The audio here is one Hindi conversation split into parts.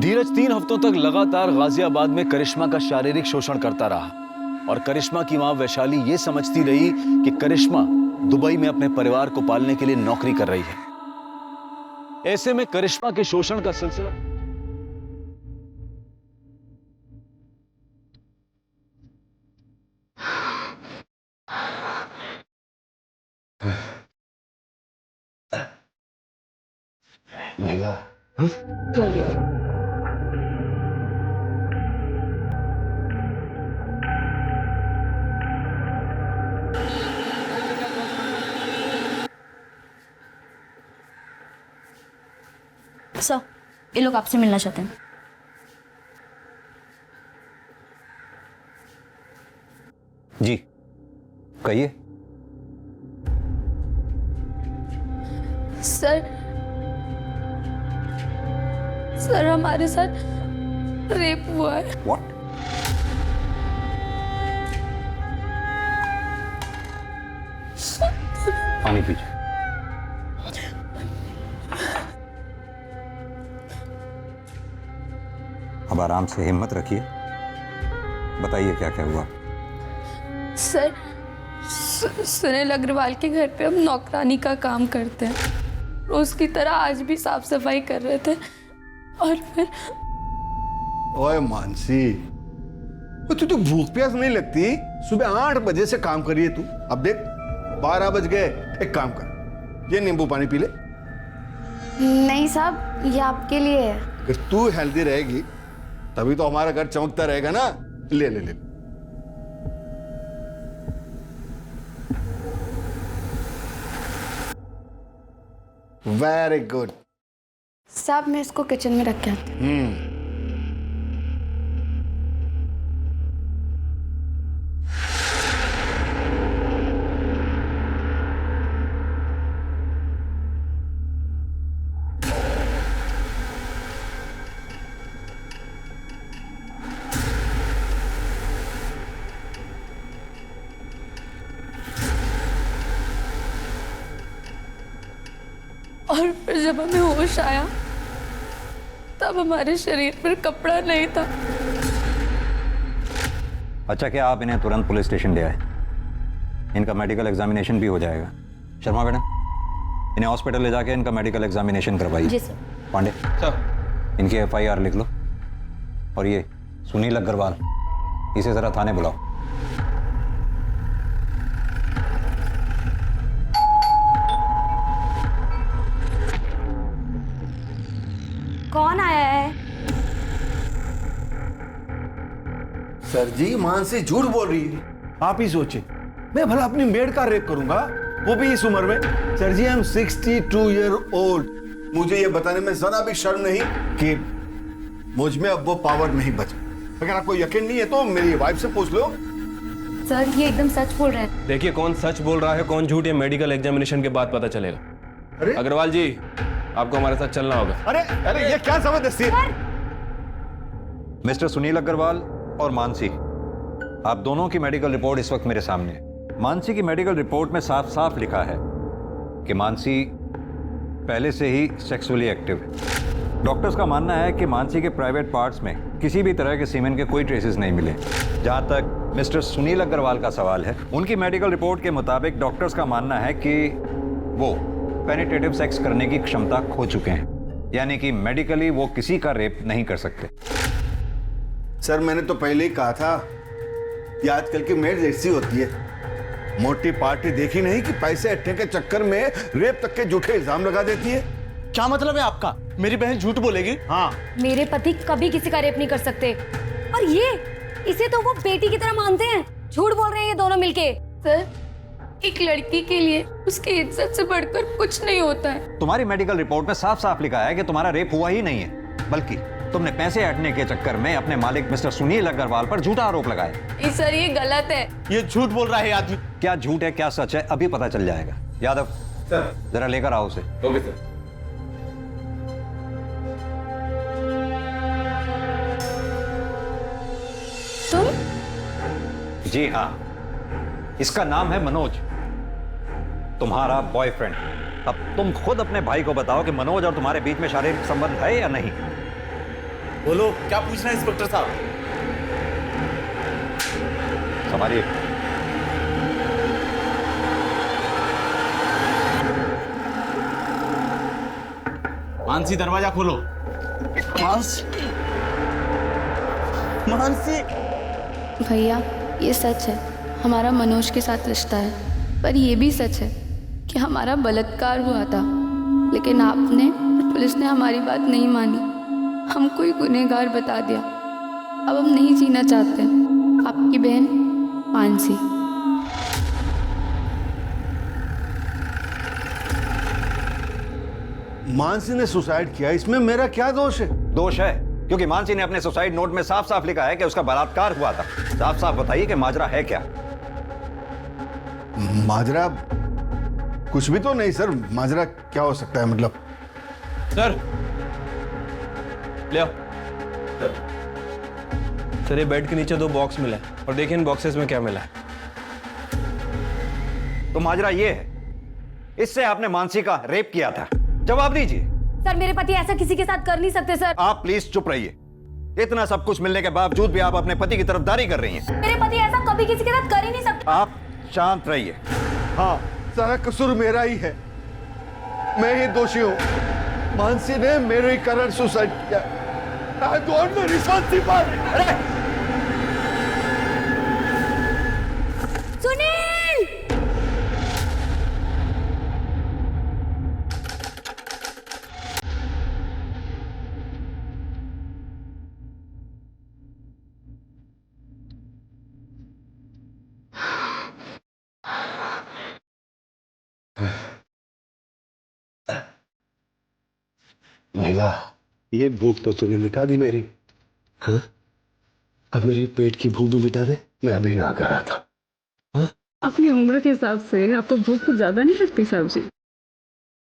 धीरज 3 हफ्तों तक लगातार गाजियाबाद में करिश्मा का शारीरिक शोषण करता रहा और करिश्मा की मां वैशाली ये समझती रही कि करिश्मा दुबई में अपने परिवार को पालने के लिए नौकरी कर रही है। ऐसे में करिश्मा के शोषण का सिलसिला सर, ये लोग आपसे मिलना चाहते हैं। जी कहिए। सर हमारे साथ रेप हुआ है। व्हाट? पानी पीजिए। अब आराम से हिम्मत रखिए, बताइए क्या क्या हुआ। सर सुनील अग्रवाल के घर पे हम नौकरानी का काम करते हैं। रोज की तरह आज भी साफ सफाई कर रहे थे और फिर ओए मानसी, तुझे भूख प्यास नहीं लगती? सुबह 8 बजे से काम करिए तू, अब देख 12 बज गए। एक काम कर, ये नींबू पानी पी ले। नहीं साहब, ये आपके लिए है। अगर तू हेल्दी रहेगी तभी तो हमारा घर चमकता रहेगा ना। ले ले ले। Very good. साहब मैं इसको किचन में रख के आती हूँ। और फिर जब हमें होश आया तब हमारे शरीर पर कपड़ा नहीं था। अच्छा, क्या आप इन्हें तुरंत पुलिस स्टेशन ले आए? इनका मेडिकल एग्जामिनेशन भी हो जाएगा। शर्मा मैडम, इन्हें हॉस्पिटल ले जाके इनका मेडिकल एग्जामिनेशन करवाइए। जी सर। पांडे सर, इनकी FIR लिख लो। और ये सुनील अग्रवाल, इसे जरा थाने बुलाओ। कौन आया है? सर जी, मानसी झूठ बोल रही है। आप ही सोचे, मैं भला अपनी मेड का रेप करूंगा, वो भी इस उम्र में? Sir ji, I am 62 year old. मुझे ये बताने में जरा भी शर्म नहीं कि मुझ में अब वो पावर नहीं बचा। अगर आपको यकीन नहीं है तो मेरी वाइफ से पूछ लो। सर ये एकदम सच बोल रहे हैं। देखिए, कौन सच बोल रहा है कौन झूठ, ये मेडिकल एग्जामिनेशन के बाद पता चलेगा। अरे अग्रवाल जी, आपको हमारे साथ चलना होगा। अरे अरे, ये क्या जबरदस्ती है? मिस्टर सुनील अग्रवाल और मानसी, आप दोनों की मेडिकल रिपोर्ट इस वक्त मेरे सामने है। मानसी की मेडिकल रिपोर्ट में साफ साफ लिखा है कि मानसी पहले से ही सेक्सुअली एक्टिव है। डॉक्टर्स का मानना है कि मानसी के प्राइवेट पार्ट्स में किसी भी तरह के सीमेन के कोई ट्रेसेस नहीं मिले। जहां तक मिस्टर सुनील अग्रवाल का सवाल है, उनकी मेडिकल रिपोर्ट के मुताबिक डॉक्टर्स का मानना है कि वो पेनिट्रेटिव सेक्स करने की क्षमता खो चुके हैं, यानी कि मेडिकली वो किसी का रेप नहीं कर सकते। सर, मैंने तो पहले ही कहा था, ये आजकल की मेड ऐसी होती है, मोटी पार्टी देखी नहीं कि पैसे अट्ठे के चक्कर में रेप तक के झूठे इल्जाम लगा देती है। क्या मतलब है आपका? मेरी बहन झूठ बोलेगी? हाँ, मेरे पति कभी किसी का रेप नहीं कर सकते। और ये, इसे तो वो बेटी की तरह मानते हैं। झूठ बोल रहे हैं ये दोनों मिलके। सर, एक लड़की के लिए उसकी इज्जत से बढ़कर कुछ नहीं होता है। तुम्हारी मेडिकल रिपोर्ट में साफ साफ लिखा है कि तुम्हारा रेप हुआ ही नहीं है, बल्कि तुमने पैसे हटने के चक्कर में अपने मालिक मिस्टर सुनील अग्रवाल पर झूठा आरोप लगाया। सर ये गलत है। ये झूठ बोल रहा है आदमी। क्या झूठ है क्या सच है अभी पता चल जाएगा। यादव सर। जरा लेकर आओ उसे। Okay sir. तुम? जी हाँ, इसका नाम है मनोज, तुम्हारा बॉयफ्रेंड। अब तुम खुद अपने भाई को बताओ कि मनोज और तुम्हारे बीच में शारीरिक संबंध है या नहीं। बोलो क्या पूछना है इंस्पेक्टर साहब? संभालिए। मानसी दरवाजा खोलो। मानसी, मानसी। भैया ये सच है, हमारा मनोज के साथ रिश्ता है, पर ये भी सच है कि हमारा बलात्कार हुआ था, लेकिन आपने और पुलिस ने हमारी बात नहीं मानी, हमको ही गुनहगार बता दिया। अब हम नहीं जीना चाहते। आपकी बहन मानसी। मानसी ने सुसाइड किया, इसमें मेरा क्या दोष है? दोष है क्योंकि मानसी ने अपने सुसाइड नोट में साफ साफ लिखा है कि उसका बलात्कार हुआ था। साफ साफ बताइए कि माजरा है क्या? माजरा कुछ भी तो नहीं सर। माजरा क्या हो सकता है मतलब? सर ले आओ। सर ये बेड के नीचे 2 बॉक्स मिला है और देखिए इन बॉक्सेस में क्या मिला है। तो माजरा ये है, इससे आपने मानसी का रेप किया था। जवाब दीजिए। सर मेरे पति ऐसा किसी के साथ कर नहीं सकते सर। आप प्लीज चुप रहिए। इतना सब कुछ मिलने के बावजूद भी आप अपने पति की तरफदारी कर रही हैं। मेरे पति ऐसा कभी किसी के साथ कर ही नहीं सकते। आप शांत रहिए। हाँ, सारा कसूर मेरा ही है, मैं ही दोषी हूँ। मानसी ने मेरे कारण सुसाइड किया। I want the responsibility. अरे सुनील! महिला, ये भूख तो तूने मिटा दी मेरी। हाँ? अब मेरी पेट की भूख भी मिटा दे। मैं अभी ना कर रहा था। हाँ? अपनी उम्र के हिसाब से आपको भूख कुछ ज्यादा नहीं लगती साहब जी?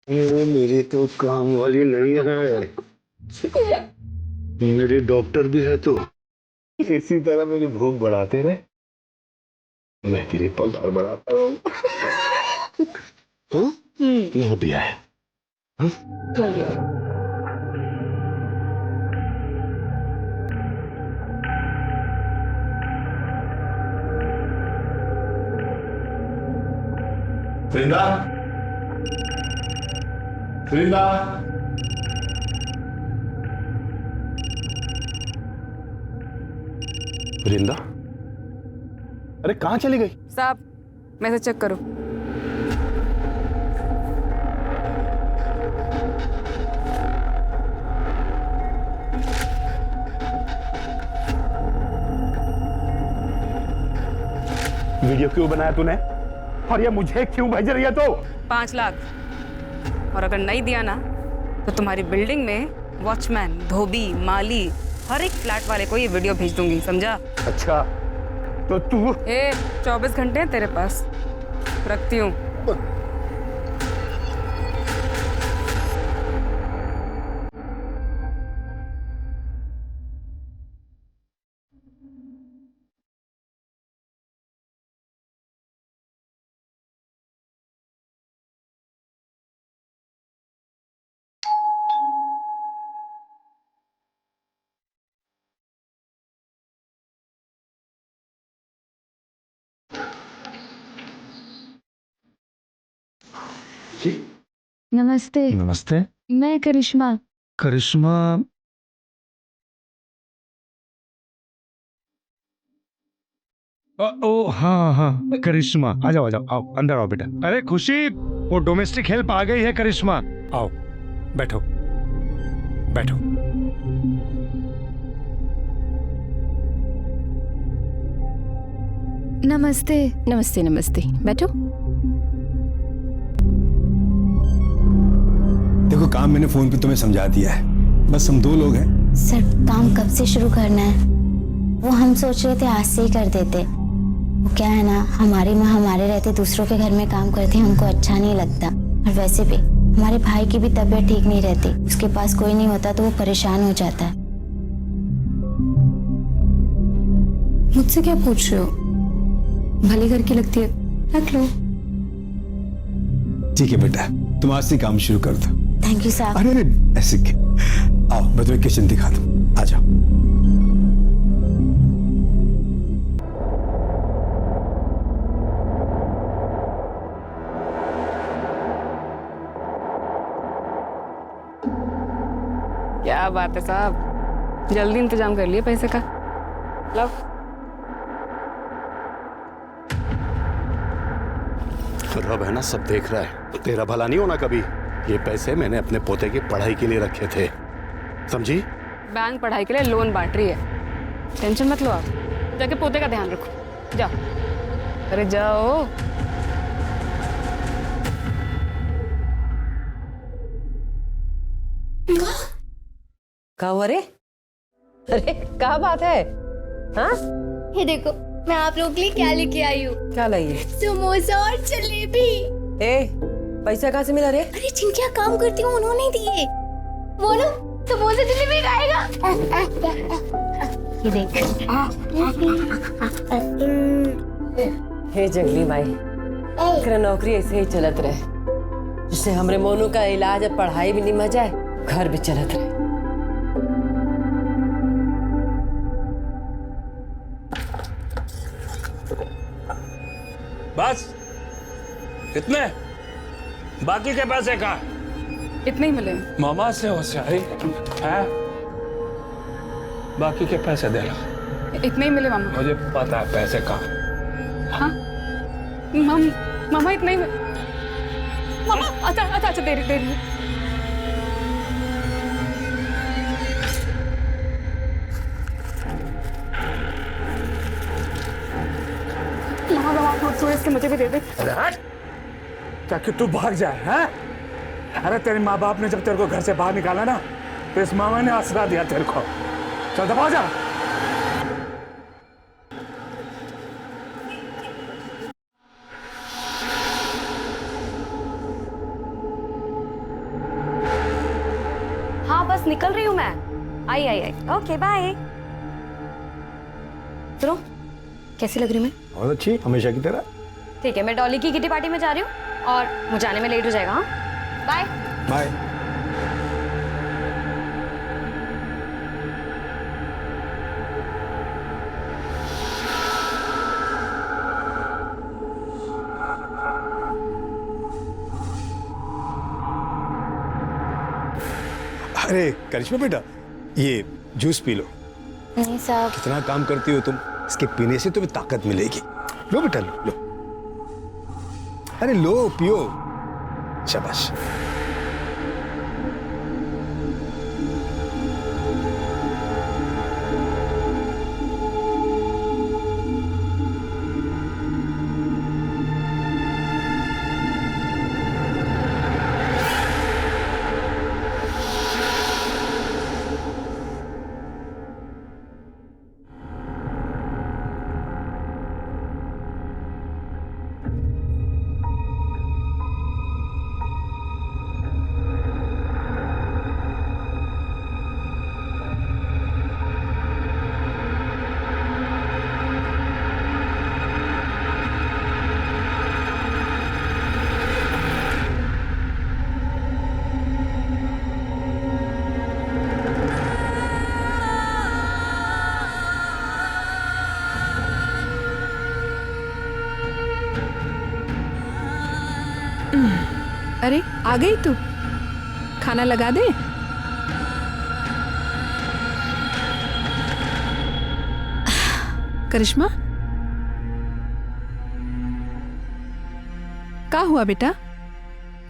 ये मेरी तो काम वाली नहीं है, मेरी डॉक्टर भी है। तो इसी तरह मेरी भूख बढ़ाते रहे, मैं तेरी पगार बढ़ाता हूँ। हाँ? यहाँ भी आया। हाँ? वृंदा, वृंदा। वृंदा, अरे कहाँ चली गई? साहब मैसेज चेक करो। वीडियो क्यों बनाया तूने? और ये मुझे क्यों भेज रही है? तो 5 लाख, और अगर नहीं दिया ना तो तुम्हारी बिल्डिंग में वॉचमैन, धोबी, माली, हर एक फ्लैट वाले को ये वीडियो भेज दूंगी, समझा? अच्छा, तो तू 24 घंटे हैं तेरे पास, रखती हूँ। नमस्ते। नमस्ते। मैं करिश्मा। करिश्मा? ओ हाँ हाँ, करिश्मा आ जाओ, आ जाओ, आओ अंदर आओ बेटा। अरे खुशी, वो डोमेस्टिक हेल्प आ गई है। करिश्मा आओ, बैठो बैठो। नमस्ते। नमस्ते नमस्ते, बैठो। देखो, काम मैंने फोन पे तुम्हें समझा दिया है, बस हम 2 लोग हैं। सर काम कब से शुरू करना है? वो हम सोच रहे थे आज से ही कर देते। वो क्या है ना, हमारी माँ हमारे रहते दूसरों के घर में काम करती, हमको अच्छा नहीं लगता। और वैसे भी हमारे भाई की भी तबीयत ठीक नहीं रहती, उसके पास कोई नहीं होता तो वो परेशान हो जाता है। मुझसे क्या पूछ रहे हो? भले घर की लगती है, रख लो। ठीक है बेटा, तुम आज से काम शुरू कर दो। थैंक यू साहब। अरे ऐसे आओ मैं तुम्हें किचन दिखा दूं, आ जाओ। क्या बात है साहब, जल्दी इंतजाम कर लिए पैसे का। लो। रब है ना, सब देख रहा है, तेरा भला नहीं होना कभी। ये पैसे मैंने अपने पोते की पढ़ाई के लिए रखे थे, समझी? बैंक पढ़ाई के लिए लोन बांट रही है, टेंशन मत लो आप। जाके पोते का ध्यान रखो, जाओ। अरे जाओ। क्या हुआ रे? अरे क्या बात है? हाँ? ये देखो मैं आप लोगों के लिए क्या लेके आई हूँ। क्या लाई है? समोसा और जलेबी। पैसा कहाँ से मिला रे? अरे जिनके यहाँ काम करती हूँ उन्होंने दिए। वो ना समोसा जलेबी खाएगा। ये देख। हे जंगली भाई, तेरा नौकरी ऐसे ही चलत रहे, जिससे हमरे मोनू का इलाज और पढ़ाई भी निमह जाए, घर भी चलत रहे। बस इतने? बाकी के पैसे कहाँ? इतने ही मिले। मामा से होशियारी है, बाकी के पैसे दे लो। इतने ही मिले मामा। मुझे पता है पैसे कहाँ। हाँ मामा इतने ही मामा। अच्छा देरी देरी। इसके मुझे भी दे दे। अरे हट, क्या कि तू भाग जाए? हैं? अरे तेरे माँ बाप ने जब तेरे को घर से बाहर निकाला ना, तो इस मामा ने आसरा दिया तेरे को। चल दबा जा। हाँ बस निकल रही हूँ मैं। आई। Okay bye. सुनो, कैसी लग रही मैं? बहुत अच्छी, हमेशा की तरह। ठीक है, मैं डॉली की किटी पार्टी में जा रही हूँ और मुझे आने में लेट हो जाएगा। हाँ बाय बाय। अरे करिश्मा बेटा, ये जूस पी लो। नहीं साहब। कितना काम करती हो तुम, इसके पीने से तुम्हें ताकत मिलेगी। लो बेटा लो। अरे लो, पियो। शाबाश। अरे आ गई तू, खाना लगा दे। करिश्मा, क्या हुआ बेटा?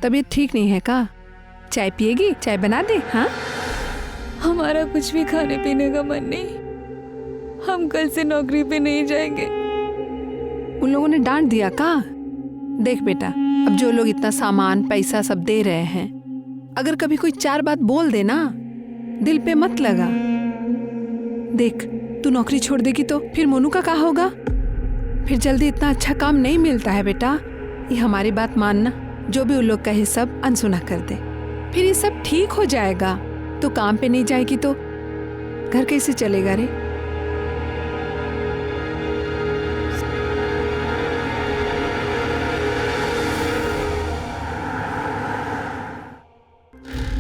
तबीयत ठीक नहीं है का? चाय पिएगी? चाय बना दे। हाँ, हमारा कुछ भी खाने पीने का मन नहीं, हम कल से नौकरी पे नहीं जाएंगे। उन लोगों ने डांट दिया का? देख बेटा, अब जो लोग इतना सामान पैसा सब दे रहे हैं, अगर कभी कोई चार बात बोल दे ना, दिल पे मत लगा। देख, तू नौकरी छोड़ देगी तो फिर मोनू का क्या होगा? फिर जल्दी इतना अच्छा काम नहीं मिलता है बेटा। ये हमारी बात मानना, जो भी उन लोग कहे सब अनसुना कर दे, फिर ये सब ठीक हो जाएगा। तो काम पे नहीं जाएगी तो घर कैसे चलेगा रे?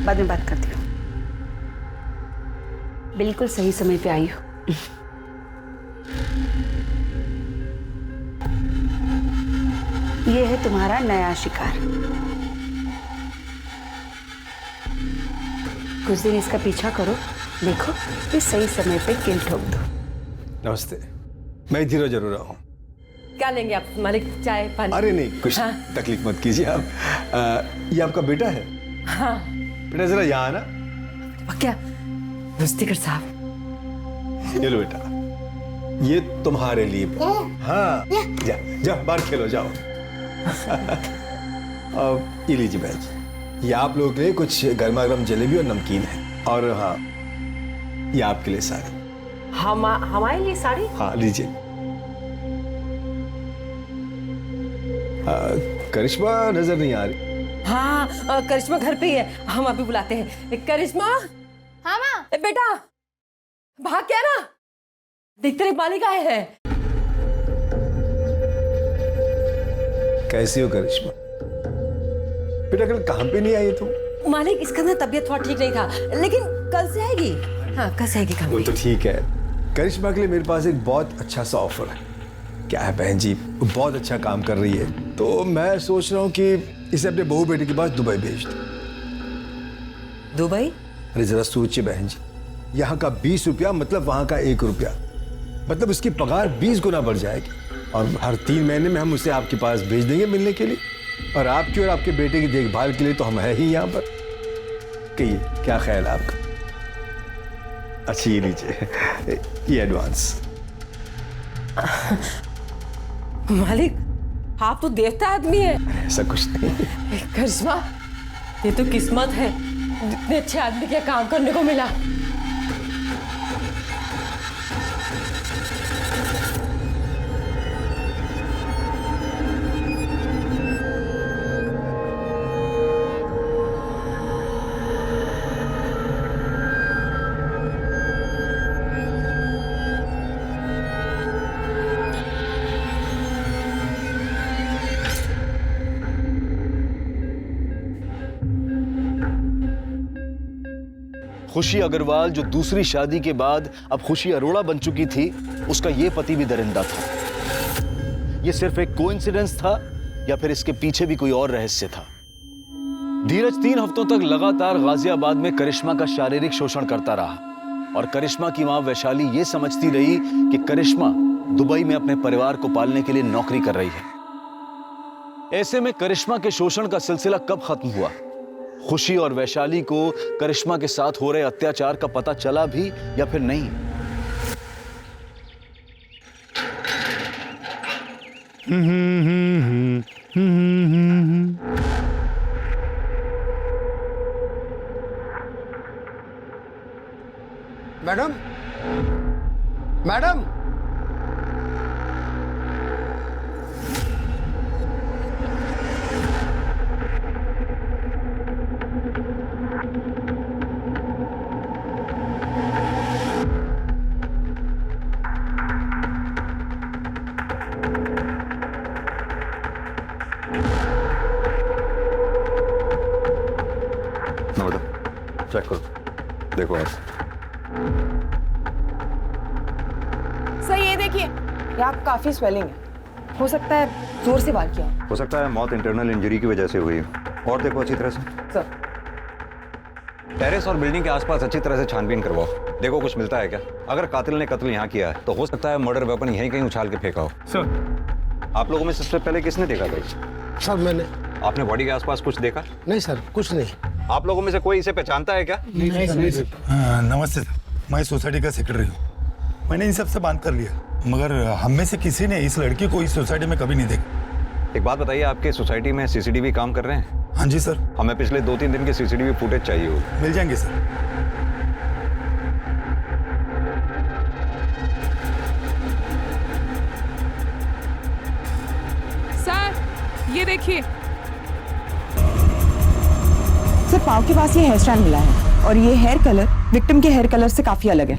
बाद में बात करती हूँ। बिल्कुल सही समय पे आई हो। ये है तुम्हारा नया शिकार। कुछ दिन इसका पीछा करो, देखो ये सही समय पे किल ठोक दो। नमस्ते, मैं धीरे जरूर आऊँ। क्या लेंगे आप मालिक, चाय पानी? अरे नहीं, कुछ हाँ? तकलीफ मत कीजिए आप। ये आपका बेटा है? हाँ। बेटा जरा यहाँ आना। क्या रुस्तिकर साहब? ये लो बेटा, ये तुम्हारे लिए। हाँ, जा जा बाहर खेलो, जाओ। अब ये लीजिए बहन जी, ये आप लोगों के लिए कुछ गर्मा गर्म जलेबी और नमकीन है। और हाँ, ये आपके लिए साड़ी। हमारे लिए साड़ी? हाँ लीजिए। करिश्मा नजर नहीं आ रही। हाँ, करिश्मा घर पे ही है, हम अभी बुलाते हैं। करिश्मा। हाँ माँ। बेटा भाग क्या ना, देखते रहे मालिक आए हैं। कैसी हो करिश्मा? बेटा कल काम पे नहीं आई तुम? मालिक इसका ना तबीयत थोड़ा ठीक नहीं था, लेकिन कल से आएगी। हाँ कल से आएगी काम वो पे। तो ठीक है। करिश्मा के लिए मेरे पास एक बहुत अच्छा सा ऑफर है। क्या है बहन जी, वो बहुत अच्छा काम कर रही है, तो मैं सोच रहा हूँ कि इसे अपने बहू बेटे के पास दुबई भेज दूं। दुबई? अरे जरा सोचिए बहन जी, यहाँ का 20 रुपया मतलब वहाँ का 1 रुपया, मतलब उसकी पगार 20 गुना बढ़ जाएगी। और हर 3 महीने में हम उसे आपके पास भेज देंगे मिलने के लिए, और आपकी और आपके बेटे की देखभाल के लिए तो हम है ही यहाँ पर। कहिए क्या ख्याल है आपका? अच्छी ये लीजिए, ये एडवांस। मालिक आप तो देवता आदमी है। ऐसा कुछ नहीं। करिश्मा ये तो किस्मत है, इतने अच्छे आदमी के काम करने को मिला। खुशी अग्रवाल जो दूसरी शादी के बाद अब खुशी अरोड़ा बन चुकी थी, उसका ये पति भी दरिंदा था। ये सिर्फ एक कोइंसिडेंस था या फिर इसके पीछे भी कोई और रहस्य था? धीरज 3 हफ्तों तक लगातार गाजियाबाद में करिश्मा का शारीरिक शोषण करता रहा और करिश्मा की मां वैशाली ये समझती रही कि करिश्मा दुबई में अपने परिवार को पालने के लिए नौकरी कर रही है। ऐसे में करिश्मा के शोषण का सिलसिला कब खत्म हुआ? खुशी और वैशाली को करिश्मा के साथ हो रहे अत्याचार का पता चला भी या फिर नहीं? मैडम, मैडम, चेक करो, देखो आप। सर ये देखिए, यहाँ काफी स्वेलिंग है, हो सकता है जोर से वार किया। हो सकता है मौत इंटरनल इंजरी की वजह से हुई। और देखो अच्छी तरह से। सर टेरेस और बिल्डिंग के आसपास अच्छी तरह से छानबीन करवाओ, देखो कुछ मिलता है क्या। अगर कातिल ने कत्ल यहाँ किया है तो हो सकता है मर्डर वेपन यहीं कहीं उछाल के फेंका हो। सर आप लोगों में सबसे पहले किसने देखा था? सर मैंने। आपने बॉडी के आसपास कुछ देखा? नहीं सर, कुछ नहीं। आप लोगों में से कोई इसे पहचानता है क्या? नहीं सर। नमस्ते सर, मैं सोसाइटी का सेक्रेटरी हूँ। मैंने इन सब से बात कर लिया, मगर हम में से किसी ने इस लड़की को इस सोसाइटी में कभी नहीं देखा। एक बात बताइए, आपके सोसाइटी में सीसीटीवी काम कर रहे हैं? हाँ जी सर। हमें पिछले 2-3 दिन के सीसीटीवी फुटेज चाहिए होगी। मिल जाएंगे सर। सर ये देखिए, सर पाँव के पास ये हेयर स्टाइल मिला है और ये हेयर कलर विक्टिम के हेयर कलर से काफी अलग है।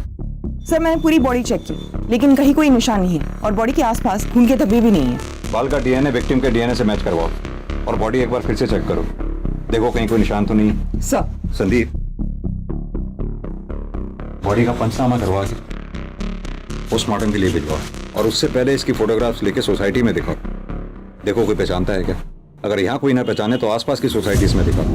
सर मैंने पूरी बॉडी चेक की, लेकिन कहीं कोई निशान नहीं है और बॉडी के आसपास खून के धब्बे भी नहीं है। बाल का डीएनए विक्टिम के डीएनए से मैच करवाओ और बॉडी एक बार फिर से चेक करो, देखो कहीं कोई निशान तो नहीं। सर। संदीप, बॉडी का पंचनामा करवा के पोस्टमार्टम के लिए भिजवाओ, और उससे पहले इसकी फोटोग्राफ्स लेके सोसाइटी में दिखाओ। देखो कोई पहचानता है क्या? अगर यहाँ कोई ना पहचाने तो आसपास की सोसाइटीज में दिखाओ,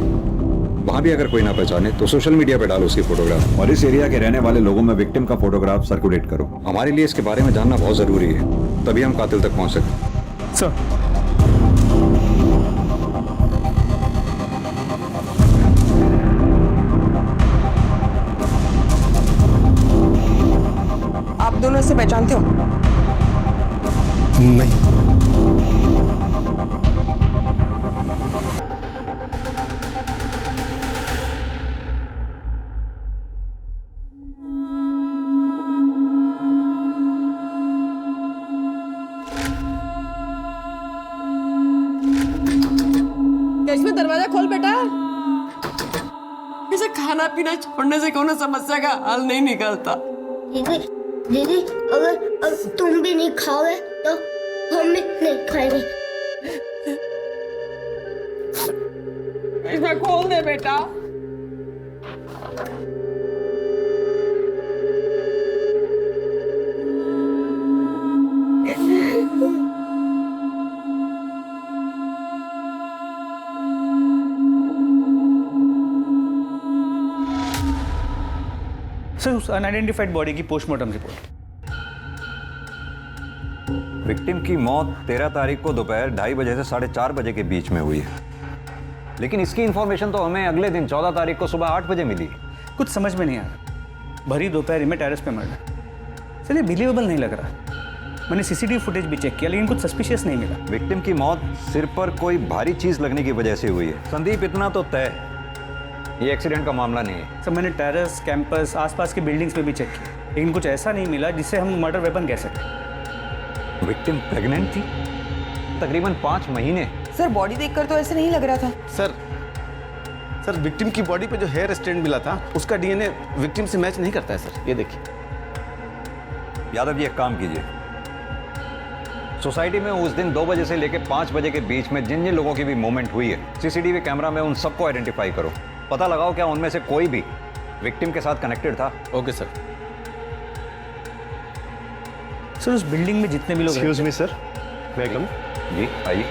वहां भी अगर कोई ना पहचाने तो सोशल मीडिया पे डालो उसकी फोटोग्राफ, और इस एरिया के रहने वाले लोगों में विक्टिम का फोटोग्राफ सर्कुलेट करो। हमारे लिए इसके बारे में जानना बहुत जरूरी है, तभी हम कातिल तक पहुंच सकते। सर आप दोनों इसे पहचानते हो? नहीं। कश्मीर दरवाजा खोल बेटा। इसे खाना पीना छोड़ने से कोनो समस्या का हल नहीं निकलता। दीदी दीदी, अगर तुम भी नहीं खाओगे तो हम भी नहीं खाएंगे। इसमें खोल दे बेटा। सर उस अनआइडेंटिफाइड बॉडी की पोस्टमार्टम रिपोर्ट। विक्टिम की मौत 13 तारीख को दोपहर 2:30 बजे से 4:30 बजे के बीच में हुई है, लेकिन इसकी इंफॉर्मेशन तो हमें अगले दिन 14 तारीख को सुबह 8 बजे मिली। कुछ समझ में नहीं आ रहा, भरी दोपहर में टेरेस पे मर्डर। सर ये बिलीवेबल नहीं लग रहा। मैंने सीसीटीवी फुटेज भी चेक किया लेकिन कुछ सस्पिशियस नहीं मिला। विक्टिम की मौत सिर पर कोई भारी चीज लगने की वजह से हुई है। संदीप, इतना तो तय, ये एक्सीडेंट का मामला नहीं है। सर मैंने टेरेस, कैंपस, आसपास के बिल्डिंग्स पे भी चेक किया, लेकिन कुछ ऐसा नहीं मिला जिससे हम मर्डर वेपन कह सकें। विक्टिम प्रेग्नेंट थी, तकरीबन 5 महीने। सर बॉडी देखकर तो ऐसे नहीं लग रहा था। सर विक्टिम की बॉडी पे जो हेयर स्टैंड मिला था उसका डीएनए विक्टिम से मैच नहीं करता है सर, ये देखिए। यादव जी एक काम कीजिए, सोसाइटी में उस दिन 2 बजे से लेकर 5 बजे के बीच में जिन जिन लोगों की भी मूवमेंट हुई है, सीसीटीवी कैमरा में उन सबको आइडेंटिफाई करो। पता लगाओ क्या उनमें से कोई भी विक्टिम के साथ कनेक्टेड था। Okay sir. सर उस बिल्डिंग में जितने भी लोग एक्सक्यूज मी सर, मैं कम? जी आइए।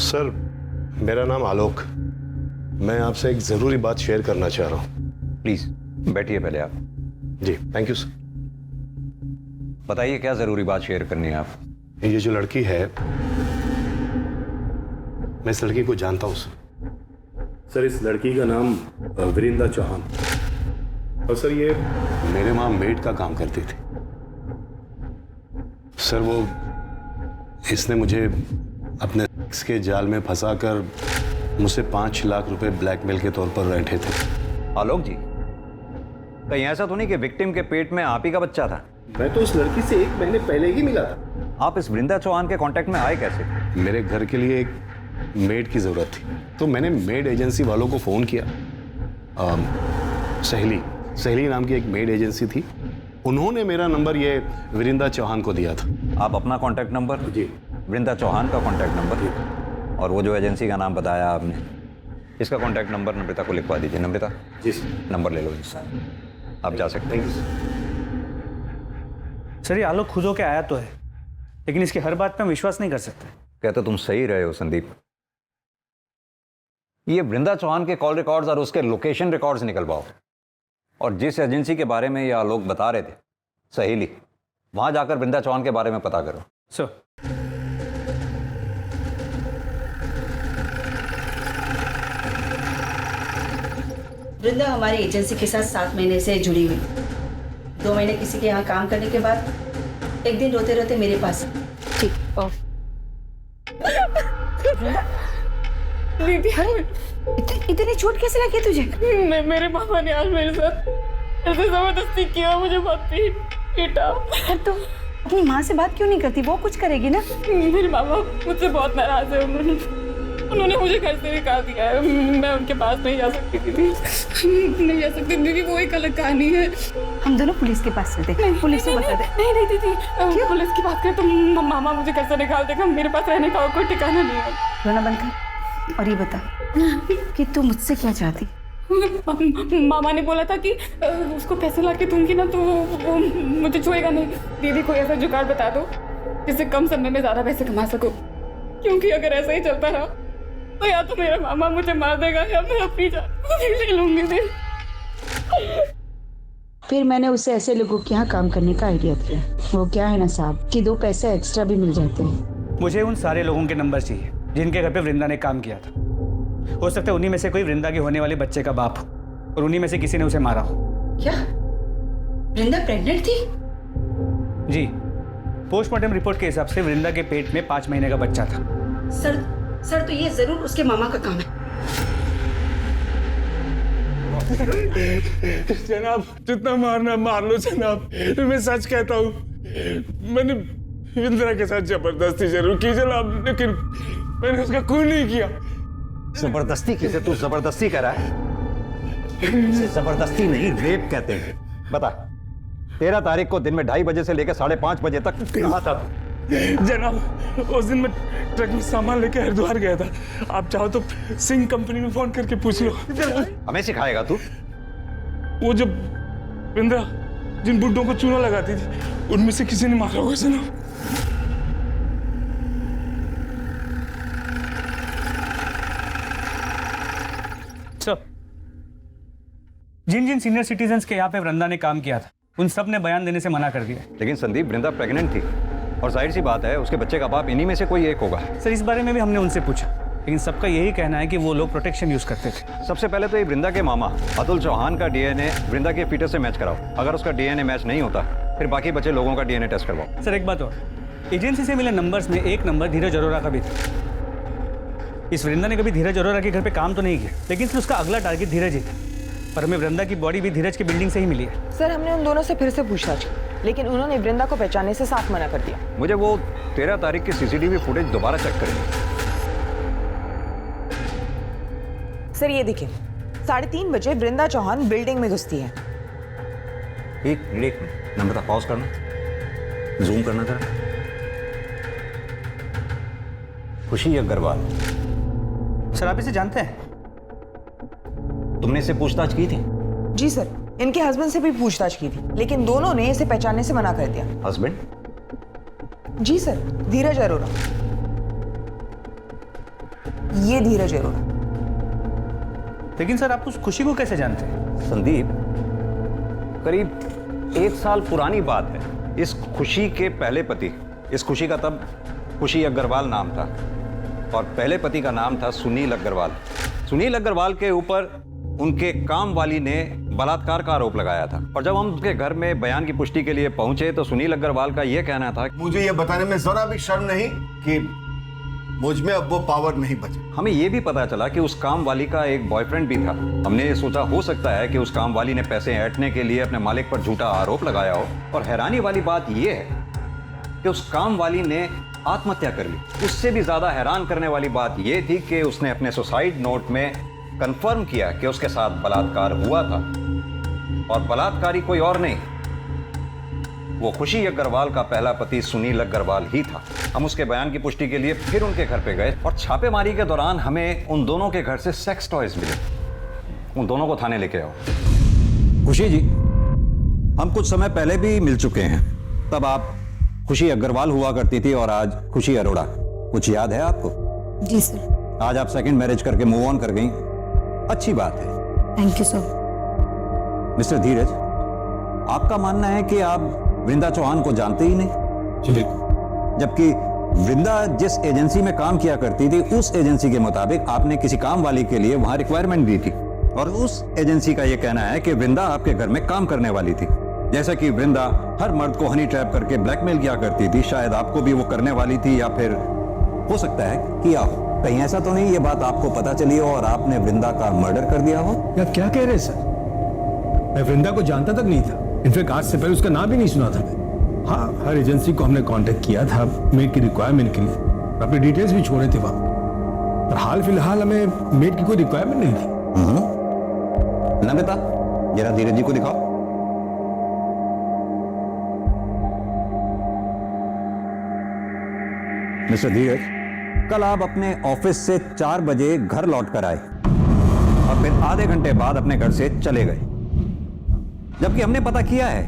सर मेरा नाम आलोक, मैं आपसे एक जरूरी बात शेयर करना चाह रहा हूँ। प्लीज बैठिए पहले आप। जी थैंक यू सर। बताइए क्या जरूरी बात शेयर करनी है आप? ये जो लड़की है, मैं इस लड़की को जानता हूँ सर। इस लड़की का नाम वृंदा चौहान, और सर ये मेरे वहां मेड का काम करती थी। सर वो इसने मुझे अपने सेक्स के जाल में फंसाकर मुझसे 5 लाख रुपए ब्लैकमेल के तौर पर रैंठे थे। आलोक जी, कहीं ऐसा तो नहीं कि विक्टिम के पेट में आप ही का बच्चा था? मैं तो उस लड़की से 1 महीने पहले ही मिला था। आप इस वृंदा चौहान के कांटेक्ट में आए कैसे? मेरे घर के लिए एक मेड की जरूरत थी, तो मैंने मेड एजेंसी वालों को फोन किया। सहेली नाम की एक मेड एजेंसी थी, उन्होंने मेरा नंबर ये वृंदा चौहान को दिया था। आप अपना कांटेक्ट नंबर? जी। वृंदा चौहान का कांटेक्ट नंबर, और वो जो एजेंसी का नाम बताया आपने, इसका कांटेक्ट नंबर नम्रता को लिखवा दीजिए। नम्रता जी सर, नंबर ले लो इसका, आप जा सकते हैं। सर ये आलोक खुद होके आया तो है, लेकिन इसकी हर बात पे हम विश्वास नहीं कर सकते। कहते तुम सही रहे हो संदीप। ये वृंदा चौहान के कॉल रिकॉर्ड्स और उसके लोकेशन रिकॉर्ड्स निकलवाओ, और जिस एजेंसी के बारे में ये आलोक बता रहे थे, सहेली, वहां जाकर वृंदा चौहान के बारे में पता करो। सर वृंदा हमारी एजेंसी के साथ 7 महीने से जुड़ी हुई। 2 महीने किसी के यहाँ काम करने के बाद एक दिन रोते रोते मेरे पास। ठीक। दीदी इतनी चोट कैसे लगी तुझे? मेरे मामा ने आज मेरे साथ ऐसे जबरदस्ती किया, मुझे बहुत पीटा। तो अपनी माँ से बात क्यों नहीं करती? वो कुछ करेगी ना। मेरे मामा मुझसे बहुत नाराज है। उन्होंने मुझे घर से निकाल दिया है। मैं उनके पास नहीं जा सकती दीदी, नहीं जा सकती दीदी, वो एक अलग कहानी है। हम दोनों पुलिस के पास चलते हैं, पुलिस को बता दे। नहीं दीदी, पुलिस की बात करें तो मामा मुझे घर से निकाल देगा। मेरे पास रहने का कोई ठिकाना नहीं है। रोना बंद कर और ये बता कि तू मुझसे क्या चाहती? मामा ने बोला था कि उसको पैसे ला के दूंगी ना तो वो मुझे छुएगा नहीं। दीदी कोई ऐसा जुगाड़ बता दो जिससे कम समय में ज्यादा पैसे कमा सको, क्योंकि अगर ऐसा ही चलता रहा तो या तो मेरा मामा मुझे मार देगा या मैं अपनी जान ले लूंगी। फिर मैंने उससे ऐसे लोगों के यहाँ काम करने का आइडिया दिया। वो क्या है ना साहब कि 2 पैसे एक्स्ट्रा भी मिल जाते हैं। मुझे उन सारे लोगों के नंबर चाहिए जिनके घर पे वृंदा ने काम किया था। हो सकता है उन्हीं में से कोई वृंदा के होने वाले बच्चे का बाप हो और उन्हीं में से किसी ने उसे मारा हो। क्या वृंदा प्रेग्नेंट थी? जी, पोस्टमार्टम रिपोर्ट के हिसाब से वृंदा के पेट में 5 महीने का बच्चा था। सर तो ये जरूर उसके मामा का काम है। जनाब जितना मारना मार लो जनाब, मैं सच कहता हूँ मैंने वृंदा के साथ जबरदस्ती जरूर की जनाब, लेकिन मैंने उसका खून नहीं किया। जबरदस्ती किसे तू जबरदस्ती कर रहा है? इसे जबरदस्ती नहीं रेप कहते हैं। बता 13 तारीख को दिन में 2:30 बजे से लेकर 5:30 बजे तक कहाँ था? जनाब उस दिन मैं ट्रक में सामान लेके हरिद्वार गया था। आप चाहो तो सिंह कंपनी में फोन करके पूछ लो। हमें सिखाएगा तू? वो जब वृंदा जिन बुड्ढों को चूना लगाती थी उनमें से किसी ने मारा होगा जनाब। जिन जिन सीनियर सिटीजन्स के यहाँ पे वृंदा ने काम किया था उन सब ने बयान देने से मना कर दिया। लेकिन संदीप वृंदा प्रेग्नेंट थी और जाहिर सी बात है उसके बच्चे का बाप इन्हीं में से कोई एक होगा। सर इस बारे में भी हमने उनसे पूछा, लेकिन सबका यही कहना है कि वो लोग प्रोटेक्शन यूज करते थे। सबसे पहले तो ये वृंदा के मामा अतुल चौहान का डीएनए वृंदा के फीटस से मैच कराओ। अगर उसका डीएनए मैच नहीं होता फिर बाकी बचे लोगों का डीएनए टेस्ट करवाओ। सर एक बात और, एजेंसी से मिले नंबर्स में एक नंबर धीरज अरोरा का भी था। इस वृंदा ने कभी धीरज अरोरा के घर पे काम तो नहीं किया, लेकिन फिर उसका अगला टारगेट धीरज ही था। पर हमें वृंदा की बॉडी भी धीरज की बिल्डिंग से ही मिली है। सर हमने उन दोनों से फिर से पूछताछ की, लेकिन उन्होंने वृंदा को पहचानने से साफ मना कर दिया। मुझे वो 13 तारीख की सीसीटीवी फुटेज दोबारा चेक करेंगे। सर ये देखिए 3:30 बजे वृंदा चौहान बिल्डिंग में घुसती है। एक मिनट नम्रता पॉज करना, जूम करना जरा। खुशी अग्रवाल। सर आप इसे जानते हैं? तुमने इससे पूछताछ की थी? जी सर, इनके हस्बैंड से भी पूछताछ की थी, लेकिन दोनों ने इसे पहचानने से मना कर दिया। हस्बैंड? जी सर, धीरज अरोरा। ये धीरज अरोरा। लेकिन सर आप उस खुशी को कैसे जानते हैं? संदीप करीब 1 साल पुरानी बात है। इस खुशी के पहले पति, इस खुशी का तब खुशी अग्रवाल नाम था और पहले पति का नाम था सुनील अग्रवाल। सुनील अग्रवाल के ऊपर उनके काम वाली ने बलात्कार का आरोप लगाया था और जब हम उनके घर में बयान की पुष्टि के लिए पहुंचे तो सुनील अग्रवाल का यह कहना था, मुझे यह बताने में जरा भी शर्म नहीं कि मुझ में अब वो पावर नहीं बचा। हमें यह भी पता चला कि उस काम वाली का एक बॉयफ्रेंड भी था। हमने ये सोचा हो सकता है कि उस काम वाली ने पैसे ऐंठने के लिए अपने मालिक पर झूठा आरोप लगाया हो। और हैरानी वाली बात यह है कि उस काम वाली ने आत्महत्या कर ली। उससे भी ज्यादा हैरान करने वाली बात यह थी कि उसने अपने सुसाइड नोट में कंफर्म किया कि उसके साथ बलात्कार हुआ था और बलात्कारी कोई और नहीं, वो खुशी अग्रवाल का पहला पति सुनील अग्रवाल ही था। हम उसके बयान की पुष्टि के लिए फिर उनके घर पे गए और छापेमारी के दौरान हमें उन दोनों के घर से सेक्स टॉयज मिले। उन दोनों को थाने लेके आओ। खुशी जी, हम कुछ समय पहले भी मिल चुके हैं। तब आप खुशी अग्रवाल हुआ करती थी और आज खुशी अरोड़ा। कुछ याद है आपको? जी सर। आज आप सेकंड मैरिज करके मूव ऑन कर गई, अच्छी बात है। Thank you sir. मिस्टर धीरज, आपका मानना है कि आप वृंदा चौहान को जानते ही नहीं, जबकि वृंदा जिस एजेंसी में काम किया करती थी उस एजेंसी के मुताबिक आपने किसी काम वाली के लिए वहां रिक्वायरमेंट दी थी और उस एजेंसी का यह कहना है कि वृंदा आपके घर में काम करने वाली थी। जैसा कि वृंदा हर मर्द को हनी ट्रैप करके ब्लैकमेल किया करती थी, शायद आपको भी वो करने वाली थी या फिर हो सकता है किया हो। कहीं ऐसा तो नहीं ये बात आपको पता चली हो और आपने वृंदा का मर्डर कर दिया हो? या क्या कह रहे हैं सर? मैं वृंदा को जानता तक नहीं था। इनफैक्ट आज से पहले उसका नाम भी नहीं सुना था मैं। हाँ, हर एजेंसी को हमने कांटेक्ट किया था मेड की रिक्वायरमेंट के लिए, अपने डिटेल्स भी छोड़े थे वहां, पर हाल फिलहाल हमें मेड की कोई रिक्वायरमेंट नहीं थी। नमिता, जरा धीरज जी को दिखाओ। मिस्टर धीरज, कल आप अपने ऑफिस से 4 बजे घर लौट कर आए। और फिर आधे घंटे बाद अपने घर से चले गए, जबकि हमने पता किया है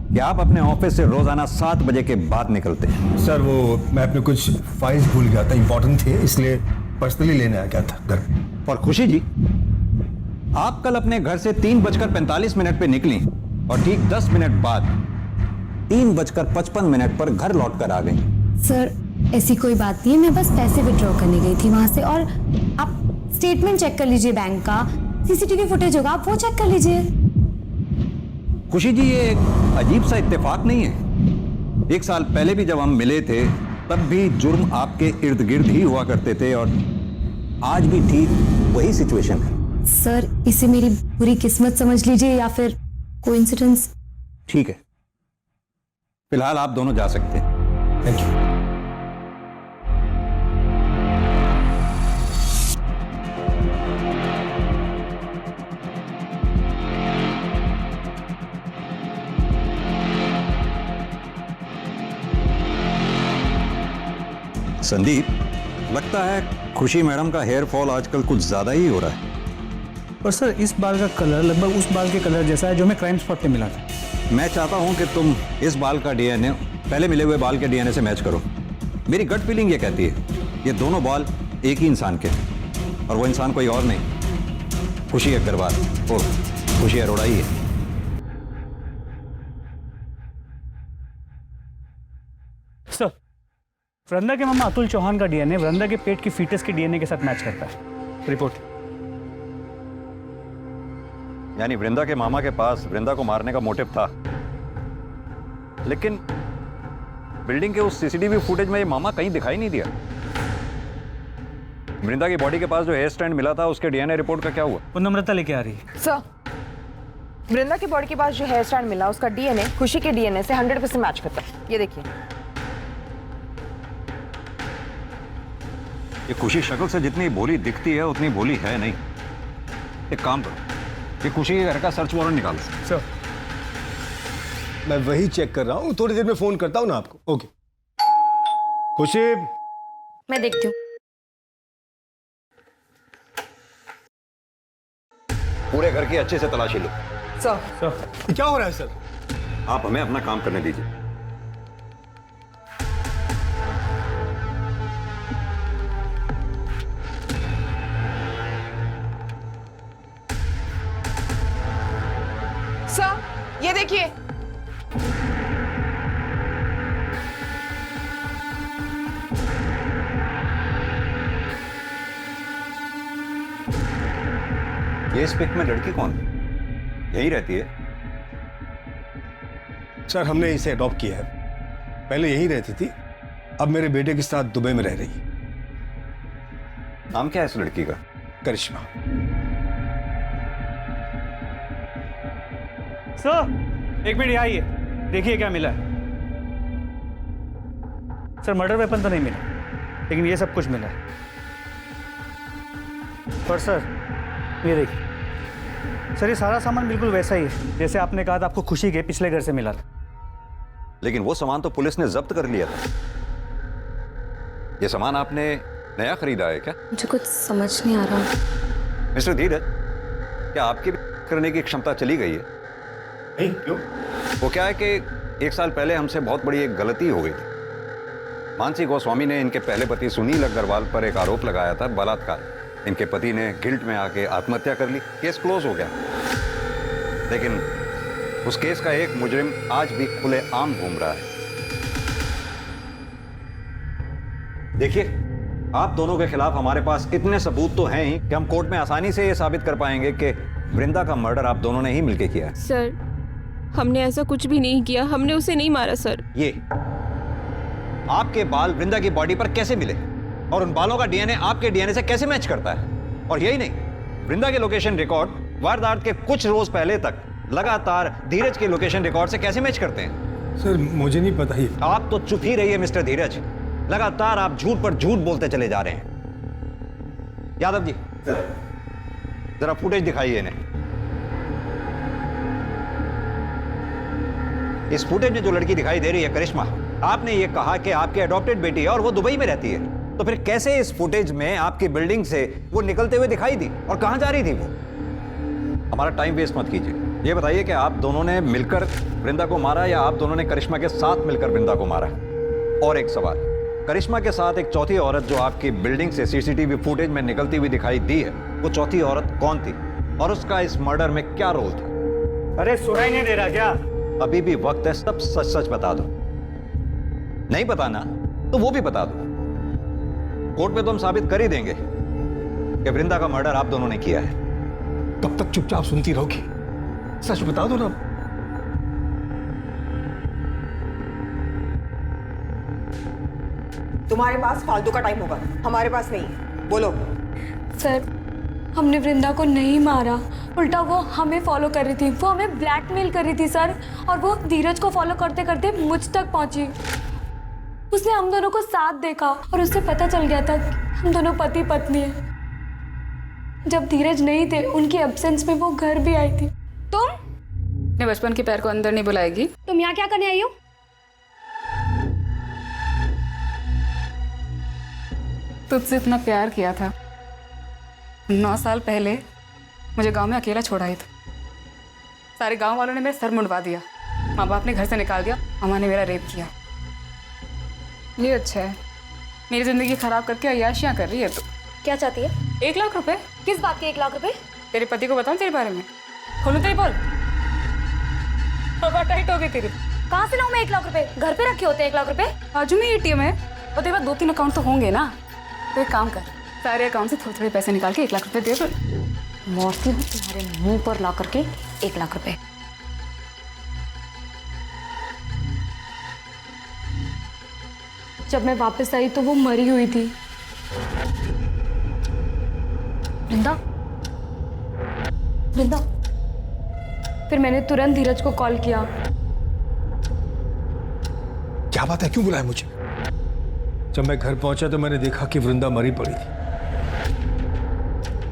कि आप अपने ऑफिस से रोजाना 7 बजे के बाद निकलते हैं। सर वो मैं अपने कुछ फाइल्स भूल गया था, इंपॉर्टेंट थे, इसलिए पर्सनली लेने आ गया था घर में। और खुशी जी, आप कल अपने घर से 3:45 पे निकली और ठीक 10 मिनट बाद 3:55 पर घर लौट कर आ गई। सर ऐसी कोई बात नहीं है, मैं बस पैसे विड्रॉ करने गई थी वहां से। और आप स्टेटमेंट चेक कर लीजिए बैंक का, सीसीटीवी फुटेज होगा, आप वो चेक कर लीजिए। खुशी जी, ये एक अजीब सा इत्तेफाक नहीं है? 1 साल पहले भी जब हम मिले थे तब भी जुर्म आपके इर्द गिर्द ही हुआ करते थे और आज भी ठीक वही सिचुएशन है। सर इसे मेरी बुरी किस्मत समझ लीजिए या फिर कोइंसिडेंस। ठीक है, फिलहाल आप दोनों जा सकते हैं। Thank you. संदीप, लगता है खुशी मैडम का हेयर फॉल आजकल कुछ ज्यादा ही हो रहा है। और सर इस बाल का कलर लगभग उस बाल के कलर जैसा है जो हमें क्राइम स्पॉट पे मिला था। मैं चाहता हूं कि तुम इस बाल का डीएनए पहले मिले हुए बाल के डीएनए से मैच करो। मेरी गट फीलिंग ये कहती है ये दोनों बाल एक ही इंसान के हैं और वो इंसान कोई और नहीं, खुशी अग्रवाल और खुशी अरोड़ा ही है। सर वृंदा के मामा अतुल चौहान का डीएनए वृंदा के पेट की फीटस के डीएनए के साथ मैच करता है। रिपोर्ट। यानी वृंदा के मामा के पास वृंदा को मारने का मोटिव था, लेकिन बिल्डिंग के उस सीसीटीवी फुटेज में ये मामा कहीं दिखाई नहीं दिया। वृंदा की बॉडी के पास जो हेयर स्टैंड मिला था उसके डीएनए रिपोर्ट का क्या हुआ? वो नम्रता लेके आ रही है। सर वृंदा की बॉडी के पास जो हेयर स्टैंड मिला उसका डीएनए खुशी के डीएनए से 100% मैच करता है। ये देखिए। ये खुशी शक्ल से जितनी भोली दिखती है उतनी भोली है नहीं। एक काम करो, ये खुशी के घर का सर्च वारंट निकालो। सर मैं वही चेक कर रहा हूँ, थोड़ी देर में फोन करता हूँ ना आपको। ओके खुशी। मैं देखती हूँ। पूरे घर की अच्छे से तलाशी लो। सर क्या हो रहा है सर? आप हमें अपना काम करने दीजिए। सर ये देखिए। ये इस पिक में लड़की कौन है? यही रहती है? सर हमने इसे अडॉप्ट किया है, पहले यही रहती थी, अब मेरे बेटे के साथ दुबई में रह रही है। नाम क्या है इस लड़की का? करिश्मा। सर एक मिनट यहाँ आइए, देखिए क्या मिला है। सर मर्डर वेपन तो नहीं मिला, लेकिन ये सब कुछ मिला है। पर सर ये देखिए सर, ये सारा सामान बिल्कुल वैसा ही है जैसे आपने कहा था आपको खुशी के पिछले घर से मिला था। लेकिन वो सामान तो पुलिस ने जब्त कर लिया था। ये सामान आपने नया खरीदा है क्या? मुझे कुछ समझ नहीं आ रहा। मिस्टर धीरज, क्या आपकी भी करने की क्षमता चली गई है? नहीं, क्यों? वो क्या है कि 1 साल पहले हमसे बहुत बड़ी एक गलती हो गई थी। मानसी गोस्वामी ने इनके पहले पति सुनील अग्रवाल पर एक आरोप लगाया था बलात्कार। इनके पति ने गिल्ट में आके आत्महत्या कर ली, केस क्लोज हो गया। लेकिन उस केस का एक मुजरिम आज भी खुले आम घूम रहा है। देखिए, आप दोनों के खिलाफ हमारे पास इतने सबूत तो हैं ही कि हम कोर्ट में आसानी से ये साबित कर पाएंगे कि वृंदा का मर्डर आप दोनों ने ही मिलकर किया है। सर हमने ऐसा कुछ भी नहीं किया, हमने उसे नहीं मारा सर। ये आपके बाल वृंदा की बॉडी पर कैसे मिले और उन बालों का डीएनए आपके डीएनए से कैसे मैच करता है? और यही नहीं, वृंदा के लोकेशन रिकॉर्ड वारदात के कुछ रोज पहले तक लगातार धीरज के लोकेशन रिकॉर्ड से कैसे मैच करते हैं? सर मुझे नहीं पता ही। आप तो चुप ही रहिए मिस्टर धीरज, लगातार आप झूठ पर झूठ बोलते चले जा रहे हैं। यादव जी जरा फुटेज दिखाइए इन्हें। इस फुटेज में जो लड़की दिखाई दे रही है करिश्मा, आपने ये कहा कि आपकी अडॉप्टेड बेटी है और वो दुबई में रहती है। तो फिर कैसे इस फुटेज में आपकी बिल्डिंग से वो निकलते हुए दिखाई दी और कहां जा रही थी वो? हमारा टाइम वेस्ट मत कीजिए। ये बताइए कि आप दोनों ने मिलकर वृंदा को मारा या आप दोनों ने करिश्मा के साथ मिलकर वृंदा को मारा? और एक सवाल, करिश्मा के साथ एक चौथी औरत जो आपकी बिल्डिंग से सीसीटीवी फुटेज में निकलती हुई दिखाई दी है, वो चौथी औरत कौन थी और उसका इस मर्डर में क्या रोल था? अरे सुनाई नहीं दे रहा क्या? अभी भी वक्त है, सब सच सच बता दो। नहीं बताना तो वो भी बता दो। कोर्ट में तो हम साबित कर ही देंगे कि वृंदा का मर्डर आप दोनों ने किया है। कब तक चुपचाप सुनती रहोगी? सच बता दो ना। तुम्हारे पास फालतू का टाइम होगा, हमारे पास नहीं। बोलो। सर, हमने वृंदा को नहीं मारा, उल्टा वो हमें फॉलो कर रही थी, वो हमें ब्लैकमेल कर रही थी सर, और वो धीरज को फॉलो करते करते मुझ तक पहुंची। उसने हम दोनों को साथ देखा और उससे पता चल गया था कि हम दोनों पति पत्नी हैं। जब धीरज नहीं थे, उनकी एब्सेंस में वो घर भी आई थी। तुम अपने बचपन के पैर को अंदर नहीं बुलाएगी? तुम यहाँ क्या करने आई हो? तुझसे इतना प्यार किया था, 9 साल पहले मुझे गांव में अकेला छोड़ा ही था। सारे गांव वालों ने मेरा सर मुंडवा दिया, माँ बाप ने घर से निकाल दिया, अम्मा ने मेरा रेप किया। ये अच्छा है, मेरी जिंदगी खराब करके अय्याशियाँ कर रही है तू। क्या चाहती है? 1 लाख रुपए? किस बात के 1 लाख रुपए? तेरे पति को बताऊं तेरे बारे में? खोलूं तेरी बोल? हवा टाइट हो गई तेरी। कहाँ से लाऊं मैं 1 लाख रुपए? घर पे रखे होते हैं 1 लाख रुपए। बाजू में ATM है और तेरे पास 2-3 अकाउंट तो होंगे ना। तो एक काम कर, सारे अकाउंट से थोड़े थोड़े पैसे निकाल के 1 लाख रुपए दे दो। मोड़ती हूँ तुम्हारे मुंह पर ला करके 1 लाख रुपए। जब मैं वापस आई तो वो मरी हुई थी। वृंदा, वृंदा। फिर मैंने तुरंत धीरज को कॉल किया। क्या बात है, क्यों बुलाया मुझे? जब मैं घर पहुंचा तो मैंने देखा कि वृंदा मरी पड़ी थी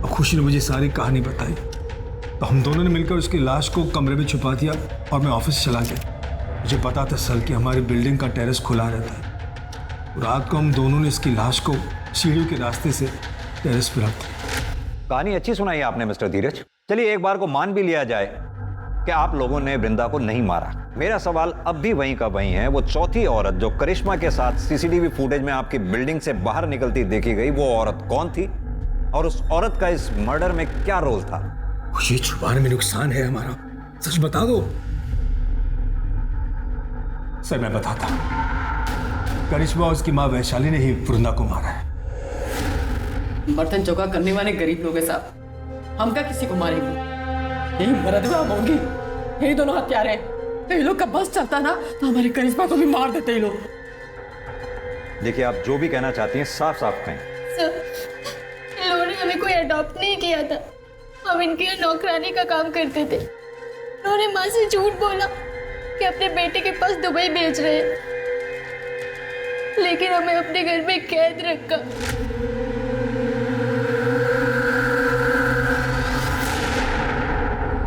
और खुशी ने मुझे सारी कहानी बताई। तो हम दोनों ने मिलकर उसकी लाश को कमरे में छुपा दिया और मैं ऑफिस चला गया। मुझे पता था सर कि हमारी बिल्डिंग का टेरेस खुला रहता है। रात को हम दोनों ने इसकी लाश को सीढ़ियों के रास्ते से टेरेस पर रख दिया। कहानी अच्छी सुनाई आपने मिस्टर धीरज। चलिए एक बार को मान भी लिया जाए कि आप लोगों ने वृंदा को नहीं मारा। मेरा सवाल अब भी वहीं का वहीं है, वो चौथी औरत जो करिश्मा के साथ सीसीटीवी फुटेज में आपकी बिल्डिंग से बाहर निकलती देखी गई, वो औरत कौन थी और उस औरत का इस मर्डर में क्या रोल था? ये छुपाने में नुकसान है हमारा, सच बता दो। सर मैं बताता हूं, करिश्मा और उसकी मां वैशाली ने ही वृंदा को मारा है। बर्तन चौका करने वाले गरीब लोग हैं साहब, हम क्या किसी को मारेंगे? यही भरतवा होंगी, यही दोनों हत्यारे हैं। तो ये लोग का बस चलता ना तो हमारी करिश्मा को भी मार देते ये लोग। देखिए आप जो भी कहना चाहती हैं साफ साफ कहें। सर, इन लोगों ने हमें कोई अडॉप्ट नहीं किया था, हम इनके यहाँ नौकरानी का काम करते थे। उन्होंने माँ से झूठ बोला कि अपने बेटे के पास दुबई भेज रहे हैं, लेकिन हमें अपने घर में कैद रखा।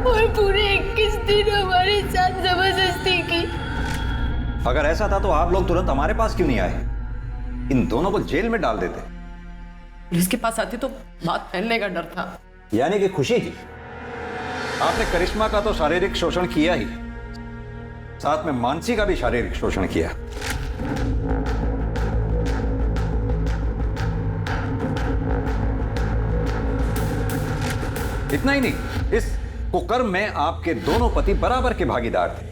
और पूरे 21 दिन हमारे साथ जबरदस्ती की। अगर ऐसा था तो आप लोग तुरंत हमारे पास क्यों नहीं आए? इन दोनों को जेल में डाल देते। पुलिस के पास आती तो बात फैलने का डर था। यानी कि खुशी जी, आपने करिश्मा का तो शारीरिक शोषण किया ही, साथ में मानसी का भी शारीरिक शोषण किया। इतना ही नहीं, इस कुकर्म में आपके दोनों पति बराबर के भागीदार थे।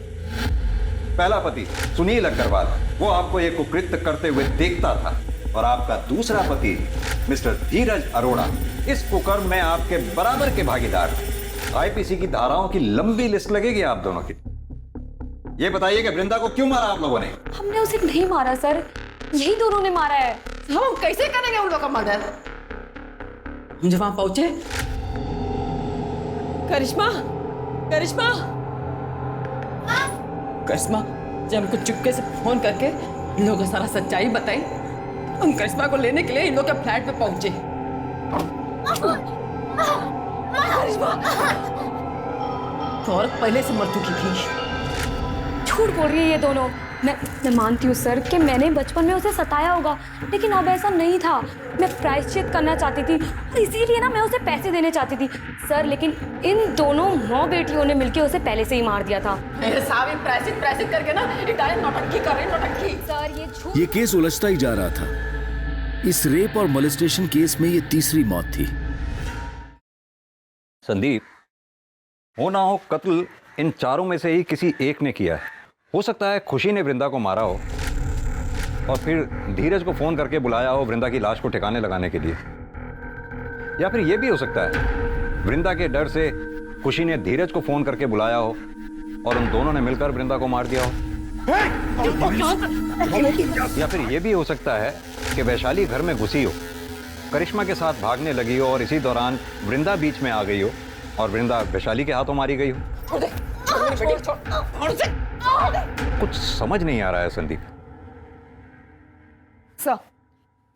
पहला पति सुनील अग्रवाल, वो आपको ये कुकृत्य करते हुए देखता था, और आपका दूसरा पति मिस्टर धीरज अरोड़ा इस कुकर्म में आपके बराबर के भागीदार थे। आईपीसी की धाराओं की लंबी लिस्ट लगेगी आप दोनों की। ये बताइए कि वृंदा को क्यों मारा आप लोगों ने? हमने उसे नहीं मारा सर, यही दोनों ने मारा है। हम कैसे करेंगे उन लोगों का मर्डर? हम जब वहां पहुंचे, करिश्मा, करिश्मा, करिश्मा, जब हमको चुपके से फोन करके इन लोगों को सारा सच्चाई बताई, हम करिश्मा को लेने के लिए इन लोग के फ्लैट पे पहुंचे। करिश्मा तो औरत पहले से मर चुकी थी। झूठ बोल रही है ये दोनों। मैं मानती हूँ सर कि मैंने बचपन में उसे सताया होगा, लेकिन अब ऐसा नहीं था। मैं प्रायश्चित करना चाहती थी और इसीलिए ना मैं उसे पैसे देने चाहती थी सर, लेकिन इन दोनों माँ बेटियों ने मिलकर उसे पहले से ही मार दिया था। साहब ये प्रायश्चित करके ना इटालियन नौटंकी कर रहे नौटंकी। सर ये झूठ। ये केस उलझता ही जा रहा था। इस रेप और मोलेस्टेशन केस में ये तीसरी मौत थी। संदीप, हो ना हो कत्ल इन चारों में से ही किसी एक ने किया है। हो सकता है खुशी ने वृंदा को मारा हो और फिर धीरज को फोन करके बुलाया हो वृंदा की लाश को ठिकाने लगाने के लिए, या फिर यह भी हो सकता है वृंदा के डर से खुशी ने धीरज को फोन करके बुलाया हो और उन दोनों ने मिलकर वृंदा को मार दिया हो। या फिर यह भी हो सकता है कि वैशाली घर में घुसी हो, करिश्मा के साथ भागने लगी हो और इसी दौरान वृंदा बीच में आ गई हो और वृंदा वैशाली के हाथों मारी गई हो। कुछ समझ नहीं आ रहा है संदीप। सर,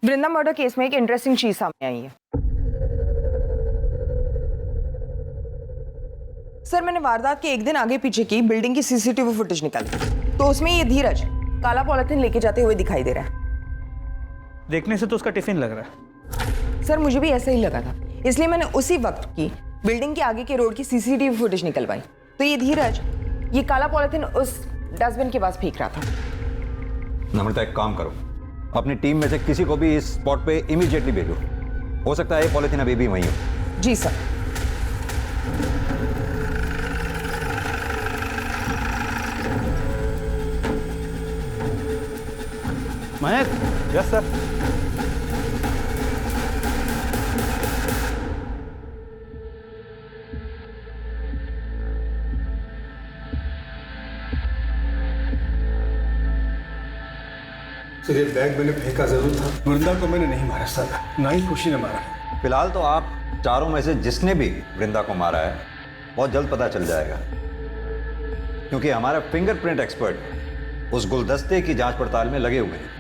वृंदा मर्डर केस में एक इंटरेस्टिंग चीज सामने आई है। सर, मैंने वारदात के एक दिन आगे पीछे की बिल्डिंग की सीसीटीवी फुटेज निकाली, तो उसमें ये धीरज काला पॉलिथीन लेके जाते हुए दिखाई दे रहा है। देखने से तो उसका टिफिन लग रहा है। सर, मुझे भी ऐसा ही लगा था, इसलिए मैंने उसी वक्त की बिल्डिंग के आगे के रोड की सीसीटीवी फुटेज निकलवाई, तो ये धीरज ये काला पॉलिथीन उस डस्टबिन के पास फेंक रहा था। नम्रता, एक काम करो, अपनी टीम में से किसी को भी इस स्पॉट पे इमीडिएटली भेजो। हो सकता है ये पॉलिथीन अभी भी वहीं हो। जी sir. Mahesh. Yes sir. Sir, ये बैग मैंने फेंका जरूर था, वृंदा को मैंने नहीं मारा सर, ना ही खुशी ने मारा। फिलहाल तो आप चारों में से जिसने भी वृंदा को मारा है बहुत जल्द पता चल जाएगा, क्योंकि हमारा फिंगरप्रिंट एक्सपर्ट उस गुलदस्ते की जांच पड़ताल में लगे हुए हैं।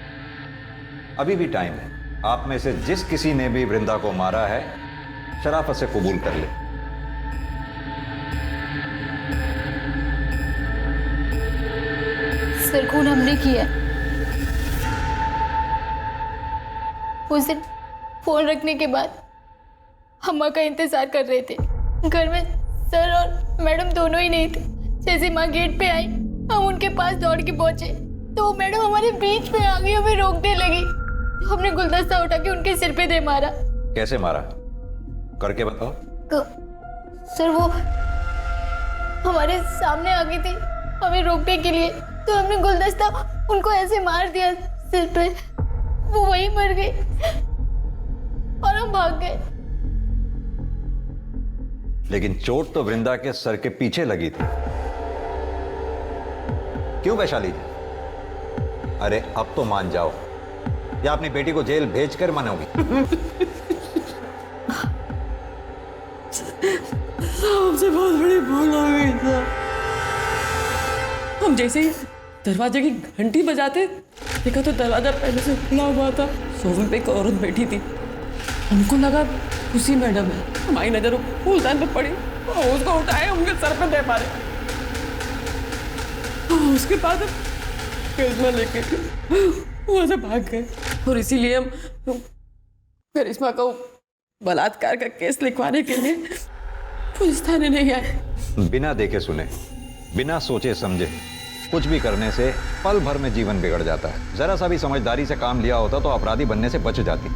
अभी भी टाइम है, आप में से जिस किसी ने भी वृंदा को मारा है शराफत से कबूल कर ले। सर, खून हमने किया है। उस दिन फोन रखने के बाद अम्मा का इंतजार कर रहे थे। घर में सर और मैडम दोनों ही नहीं थे। जैसे माँ गेट पे आई, हम उनके पास दौड़ के पहुंचे तो मैडम हमारे बीच में आ गई, हमें रोकने लगी। तो हमने गुलदस्ता उठा के उनके सिर पे दे मारा। कैसे मारा, करके बताओ। तो सर, वो हमारे सामने आ गई थी हमें रोकने के लिए, तो हमने गुलदस्ता उनको ऐसे मार दिया सिर पे, वो वहीं मर गई और हम भाग गए। लेकिन चोट तो वृंदा के सर के पीछे लगी थी। क्यों वैशाली जी? अरे अब तो मान जाओ, या अपनी बेटी को जेल भेजकर मानोगी? हमसे बहुत बड़ी भूल हो गई था। हम जैसे ही दरवाजे की घंटी बजाते देखा तो दरवाजा पहले से खुला हुआ था। सोफे पे एक औरत बैठी थी, हमको लगा खुशी मैडम है। हमारी नजर फूलदान पे पड़ी और उसको उठाए उनके सर पे दे मारे। उसके बाद करिश्मा लेके वहां से भाग गए और इसीलिए हम करिश्मा को बलात्कार का केस लिखवाने के लिए पुलिस थाने नहीं आए। बिना देखे सुने, बिना सोचे समझे कुछ भी करने से पल भर में जीवन बिगड़ जाता है। जरा सा भी समझदारी से काम लिया होता तो अपराधी बनने से बच जाती।